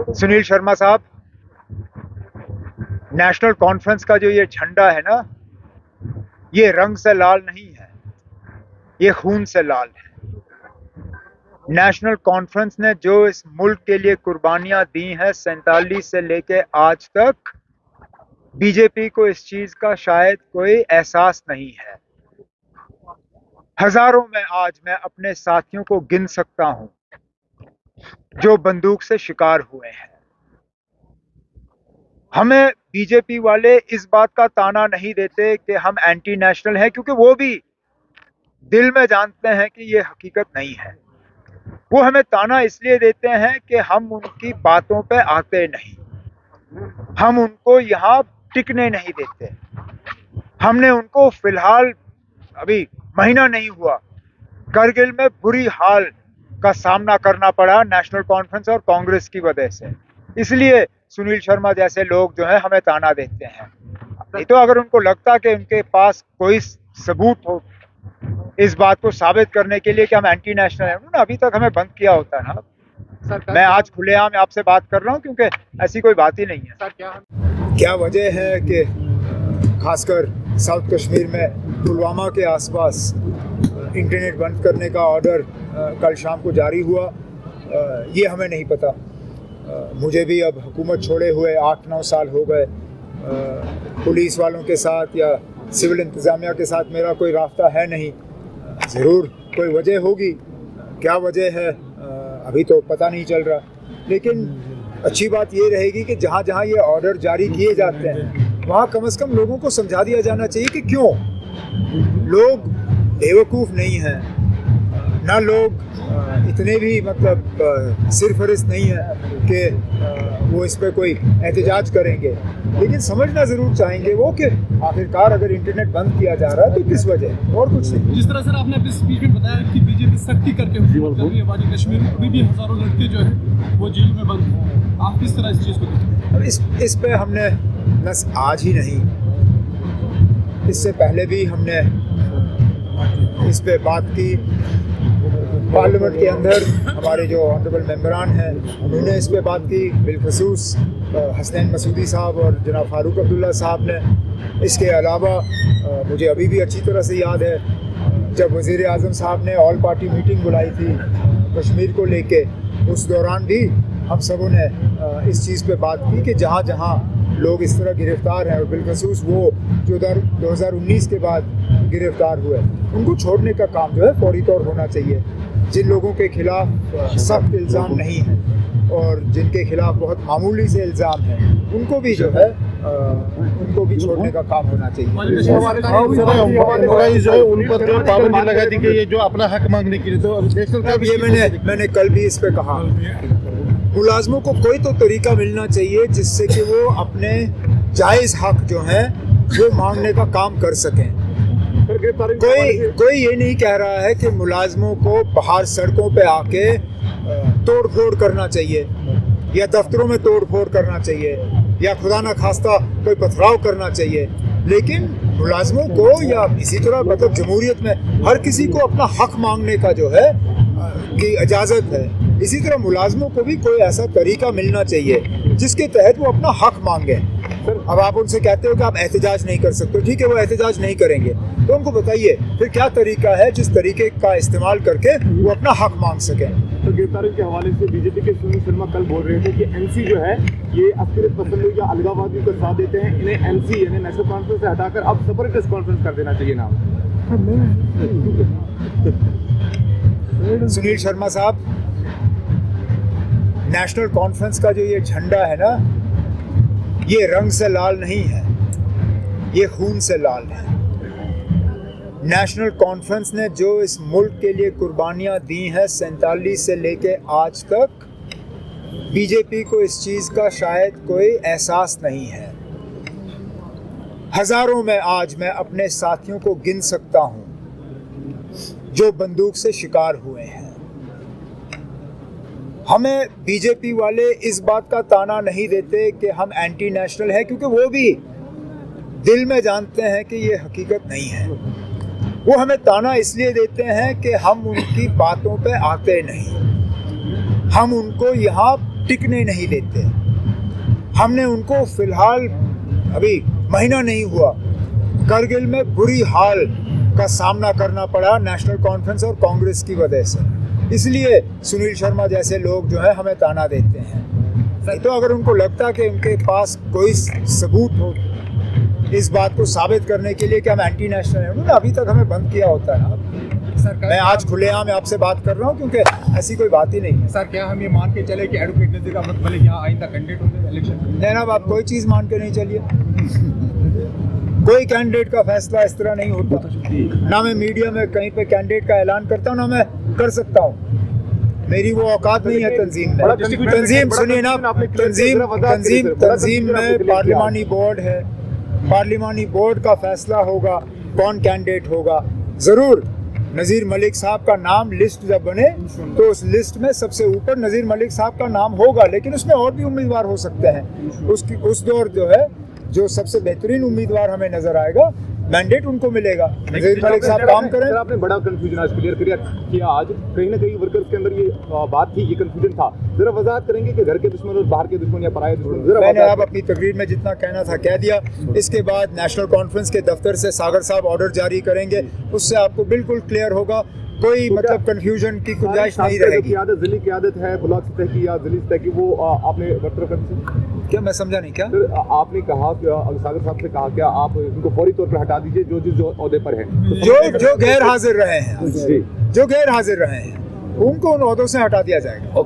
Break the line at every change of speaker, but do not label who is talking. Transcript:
सुनील शर्मा साहब, national conference का जो ये झंडा है ना, ये रंग से लाल नहीं है, ये खून से लाल है। नेशनल कॉन्फ्रेंस ने जो इस मुल्क के लिए कुर्बानियां दी हैं 47 से लेके आज तक, बीजेपी को इस चीज का शायद कोई एहसास नहीं है। हजारों में आज मैं अपने साथियों को गिन सकता हूं जो बंदूक से शिकार हुए हैं। हमें बीजेपी वाले इस बात का ताना नहीं देते कि हम एंटी नेशनल हैं, क्योंकि वो भी दिल में जानते हैं कि ये हकीकत नहीं है। वो हमें ताना इसलिए देते हैं कि हम उनकी बातों पे आते नहीं, हम उनको यहाँ टिकने नहीं देते। हमने उनको फिलहाल अभी महीना नहीं हुआ, करगिल में बुरी हाल का सामना करना पड़ा नेशनल कॉन्फ्रेंस और कांग्रेस की वजह से। इसलिए सुनील शर्मा जैसे लोग जो है हमें ताना देते हैं। नहीं तो अगर उनको लगता कि उनके पास कोई सबूत हो इस बात को साबित करने के लिए कि हम एंटी नेशनल हैं, उन्होंने अभी तक हमें बंद किया होता है ना। मैं आज खुलेआम आपसे बात कर रहा हूं क्योंकि ऐसी कोई बात ही नहीं है। क्या वजह है कि खासकर साउथ कश्मीर में पुलवामा के आसपास इंटरनेट बंद करने का ऑर्डर कल शाम को जारी हुआ, ये हमें नहीं पता। मुझे भी अब हुकूमत छोड़े हुए 8-9 साल हो गए। पुलिस वालों के साथ या सिविल इंतज़ामिया के साथ मेरा कोई रास्ता है नहीं। ज़रूर कोई वजह होगी, क्या वजह है अभी तो पता नहीं चल रहा। लेकिन अच्छी बात ये रहेगी कि जहाँ जहाँ ये ऑर्डर जारी किए जाते हैं वहाँ कम से कम लोगों को समझा दिया जाना चाहिए कि क्यों। लोग बेवकूफ़ नहीं हैं, ना लोग इतने भी मतलब सिरफरिस्त नहीं है कि वो इस पर कोई एहतजाज करेंगे। लेकिन समझना ज़रूर चाहेंगे वो कि आखिरकार अगर इंटरनेट बंद किया जा रहा है तो किस वजह, और कुछ नहीं।
जिस तरह सर आपने अपनी स्पीच में बताया कि बीजेपी सख्ती करके हुकूमत कर रही है वादी कश्मीर में, अभी भी हज़ारों लड़के जो है वो जेल में बंद हैं। आप किस तरह इस चीज़ को देखते हैं?
इस पे हमने बस आज ही नहीं, इससे पहले भी हमने इस पे बात की। पार्लियामेंट के अंदर हमारे जो ऑनरेबल मेंबरान हैं उन्होंने इस पे बात की, बिलखसूस हसनैन मसूदी साहब और जनाब फारूक अब्दुल्ला साहब ने। इसके अलावा मुझे अभी भी अच्छी तरह से याद है जब वज़ीर आज़म साहब ने ऑल पार्टी मीटिंग बुलाई थी कश्मीर को लेके, उस दौरान भी हम सबों ने इस चीज़ पे बात की कि जहाँ जहाँ लोग इस तरह गिरफ़्तार हैं, और बिलखसूस वो जो 2019 के बाद गिरफ़्तार हुए, उनको छोड़ने का काम जो है फौरी तौर होना चाहिए। जिन लोगों के खिलाफ सख्त इल्ज़ाम नहीं है और जिनके खिलाफ बहुत मामूली से इल्ज़ाम है, उनको भी जो है उनको भी छोड़ने का काम होना चाहिए।
उन पर जो पाबंदी लगा दी कि ये जो अपना हक मांगने के लिए, तो
ये मैंने कल भी इस पे कहा, मुलाजमों को कोई तो तरीका मिलना चाहिए जिससे कि वो अपने जायज़ हक जो हैं वो मांगने का काम कर सकें। कोई ये नहीं कह रहा है कि मुलाजमों को बाहर सड़कों पे आके तोड़ फोड़ करना चाहिए या दफ्तरों में तोड़ फोड़ करना चाहिए या खुदा न खास्ता कोई पथराव करना चाहिए। लेकिन मुलाजमों को या इसी तरह मतलब जमहूरियत में हर किसी को अपना हक मांगने का जो है की इजाज़त है। इसी तरह मुलाजमों को भी कोई ऐसा तरीका मिलना चाहिए जिसके तहत वो अपना हक मांगे। अब आप उनसे कहते हो कि आप एहतजाज नहीं कर सकते, ठीक है, वो एहतजाज नहीं करेंगे तो उनको बताइए फिर क्या तरीका है जिस तरीके का इस्तेमाल करके वो अपना हक मांग सकें।
तो गिरफ्तारी के हवाले से बीजेपी के सुनील शर्मा कल बोल रहे थे कि एनसी जो है ये अक्सरियत पसंद लोग या अलगाववादियों का साथ देते हैं, इन्हें एनसी यानी नेशनल कॉन्फ्रेंस से हटाकर अब सेपरेटिस्ट कॉन्फ्रेंस कर देना चाहिए नाम।
सुनील शर्मा साहब, नेशनल कॉन्फ्रेंस का जो ये झंडा है ना, ये रंग से लाल नहीं है, ये खून से लाल है। नेशनल कॉन्फ्रेंस ने जो इस मुल्क के लिए कुर्बानियां दी हैं 47 से लेके आज तक, बीजेपी को इस चीज़ का शायद कोई एहसास नहीं है। हज़ारों में आज मैं अपने साथियों को गिन सकता हूं जो बंदूक से शिकार हुए हैं। हमें बीजेपी वाले इस बात का ताना नहीं देते कि हम एंटी नेशनल हैं, क्योंकि वो भी दिल में जानते हैं कि ये हकीकत नहीं है। वो हमें ताना इसलिए देते हैं कि हम उनकी बातों पे आते नहीं, हम उनको यहाँ टिकने नहीं देते। हमने उनको फिलहाल अभी महीना नहीं हुआ, करगिल में बुरी हाल का सामना करना पड़ा नेशनल कॉन्फ्रेंस और कांग्रेस की वजह से। इसलिए सुनील शर्मा जैसे लोग जो है हमें ताना देते हैं। तो अगर उनको लगता कि उनके पास कोई सबूत हो इस बात को साबित करने के लिए कि हम एंटी नेशनल हैं, उन्होंने अभी तक हमें बंद किया होता है ना। मैं आज खुलेआम आपसे बात कर रहा हूँ क्योंकि ऐसी कोई बात ही नहीं है।
सर क्या हम ये मान के चले कि एडवोकेट नज़ीर अहमद मलिक यहाँ आइंदा कैंडिडेट होंगे इलेक्शन?
जनाब आप कोई चीज़ मान के नहीं चलिए। कोई कैंडिडेट का फैसला इस तरह नहीं होता। ना मैं मीडिया में कहीं पे कैंडिडेट का ऐलान करता हूँ, ना मैं कर सकता हूँ। मेरी वो औकात नहीं है तंजीम में। तंजीम सुनिए ना, तंजीम में पार्लिमानी बोर्ड है। पार्लिमानी बोर्ड का फैसला होगा कौन कैंडिडेट होगा। ज़रूर नज़ीर मलिक साहब का नाम लिस्ट जब बने तो उस लिस्ट में सबसे ऊपर नज़ीर मलिक साहब का नाम होगा, लेकिन उसमें और भी उम्मीदवार हो सकते हैं। उस दौर जो है जो सबसे बेहतरीन उम्मीदवार हमें नजर आएगा, मैंडेट उनको मिलेगा। नज़ीर मलिक साहब काम करें।
सर आपने बड़ा कंफ्यूजन आज क्लियर किया। आज कहीं ना कहीं वर्कर्स के अंदर ये बात थी, ये कंफ्यूजन था। जरा वजाहत करेंगे कि घर के दुश्मन और बाहर के दुश्मन या पराये दुश्मन।
मैंने अब अपनी तकरीर में जितना कहना था कह दिया। इसके बाद नेशनल कॉन्फ्रेंस के दफ्तर से सागर साहब ऑर्डर जारी करेंगे, उससे आपको बिल्कुल क्लियर होगा। कोई मतलब कंफ्यूजन की गुंजाइश नहीं रहेगी।
जिले की आदत है ब्लॉक सतह की या जिले सतह की, वो आपने बरतरफ कर।
क्या मैं समझा नहीं? क्या
सर आपने कहा सागर साहब से कहा क्या आप उनको फौरी तौर पर हटा दीजिए जो जिस ओहदे पर है,
जो गैर हाजिर रहे हैं, जो गैर हाजिर रहे हैं उनको उन ओहदों से हटा दिया जाएगा।